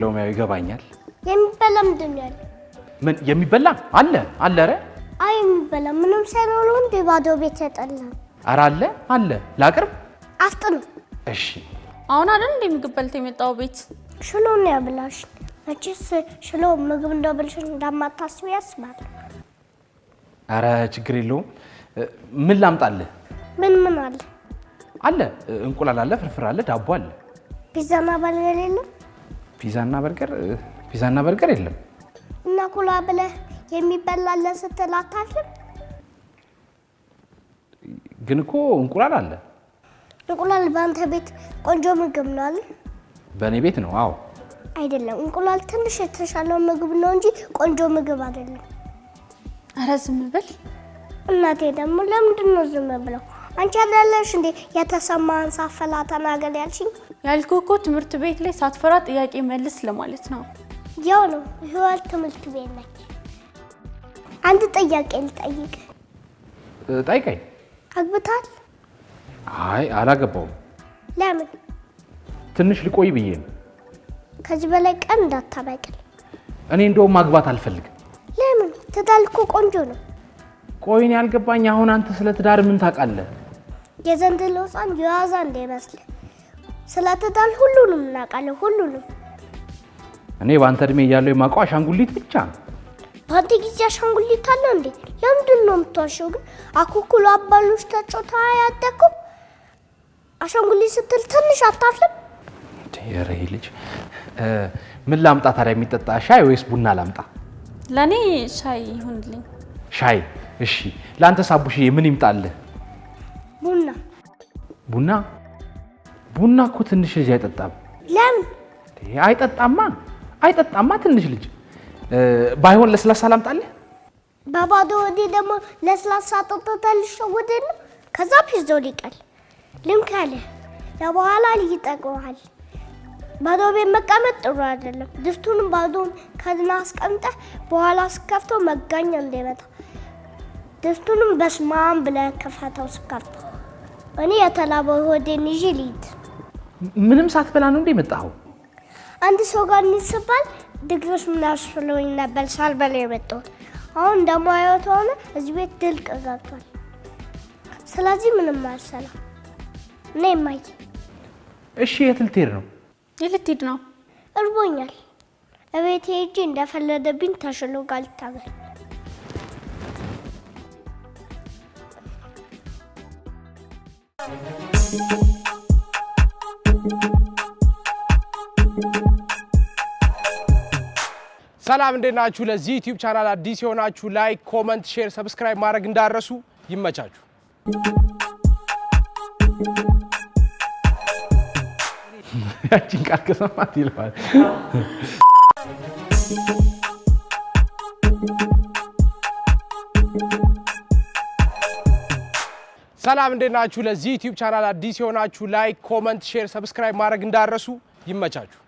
ለማው ይገባኛል የሚበላ ምንድነው ምን የሚበላ አለ ኧረ አይ የሚበላ ምንም ሳይኖር እንደ ባዶ ቤት ተጠላ ኧረ አለ ላቅርብ አፍጥኑ እሺ አሁን አይደል እንደሚገበልት የመጣው ቤት ሽሎ ነው ያብላሽ መቼስ ሽሎ ምግብ እንደበልሽ እንደማታስቢ ያስባል ኧረ ችግር የለውም ምን ላምጣልህ ምን አለ እንቁላል አለ ፍርፍር አለ ዳቦ አለ ፒዛና በርገር የለም ፒዛና በርገር የለም እና ኩላ ብለ የሚበላለ ስትላታልም ግን እኮ እንቁላል አለ እንቁላል ባንተ ቤት ቆንጆ ምግብ ነው አይደል በኔ ቤት ነው አዎ አይደለም እንቁላል ትንሽ የተሻለው ምግብ ነው እንጂ ቆንጆ ምግብ አይደለም ኧረ ዝም በል እናቴ ደግሞ ለምንድን ነው ዝም ብለው አንቺ አይደለሽ እንዴ የተሰማን ሳፈላ ተናገር ያልሽኝ ያልኩህ እኮ ትምህርት ቤት ላይ ሳትፈራ ጥያቄ መልስ ለማለት ነው ያው ነው ህይወት ትምህርት ቤት ነች አንድ ጥያቄ ልጠይቅ ጠይቀኝ አግብታል አይ አላገባውም ለምን ትንሽ ልቆይ ብዬ ነው ከዚህ በላይ ቀን እንዳታበቅል እኔ እንደውም ማግባት አልፈልግም ለምን ተዳልኩ ቆንጆ ነው ቆይኔ ያልገባኝ አሁን አንተ ስለ ትዳር ምን ታውቃለህ የዘንድሮ ህፃን የዋዛ እንደመስለ ስለ ትዳር ሁሉንም እናውቃለን ሁሉንም እኔ ባንተ እድሜ እያለሁ የማውቀው አሻንጉሊት ብቻ ነው ባንተ ጊዜ አሻንጉሊት አለ እንዴ ለምንድን ነው የምትዋሸው ግን አኩኩሉ አባሉሽ ተጫውታ ያደኩ አሻንጉሊት ስትል ትንሽ አታፍልም ተየረይ ልጅ ምን ላምጣ ታዲያ የሚጠጣ ሻይ ወይስ ቡና ላምጣ ለኔ ሻይ ይሁንልኝ ሻይ እሺ ላንተ ሳቡሽዬ ምን ይምጣልህ ቡና እኮ ትንሽ ልጅ አይጠጣም ለምን አይጠጣማ ትንሽ ልጅ ባይሆን ለስላሳ ላምጣልህ በባዶ ወዲ ደግሞ ለስላሳ ተጠጣልሽ ወደን ከዛ ፒዛው ሊቀል ልምካለ ለበኋላ ሊጠቀዋል ባዶ ቤት መቀመጥ ጥሩ አይደለም ድስቱን ባዶን ከድና አስቀምጠ በኋላ ስከፍቶ መጋኛ እንደመጣ ድስቱንም በስማም ብለህ ከፈታው ስከፍቶ እኔ የተላበው ወደን ይዤ ልሂድ ምንም ሳትበላ ነው እንዴ መጣው አንድ ሰው ጋር እንስባል ድግስ ምን ያስፈልገኝ ነበር ሳልበላ የመጣው አሁን ደግሞ አይወጣው እዚህ ቤት ድልቅ ገብቷል ስለዚህ ምንም አልሰላ ነይ ማይ እሺ የት ልትሄድ ነው እርቦኛል እቤቴ ሄጄ እንደፈለደብኝ ተሽሎ ጋር ልታገል ሰላም እንደናችሁ ለዚህ ዩቲዩብ ቻናል አዲስ የሆናችሁ ላይክ ኮሜንት ሼር ሰብስክራይብ ማድረግ እንዳረሱ ይመቻችሁ ያቺን ቃል ከሰማት ይልፋል ሰላም እንደናችሁ ለዚህ ዩቲዩብ ቻናል አዲስ የሆናችሁ ላይክ ኮሜንት ሼር ሰብስክራይብ ማድረግ እንዳረሱ ይመቻችሁ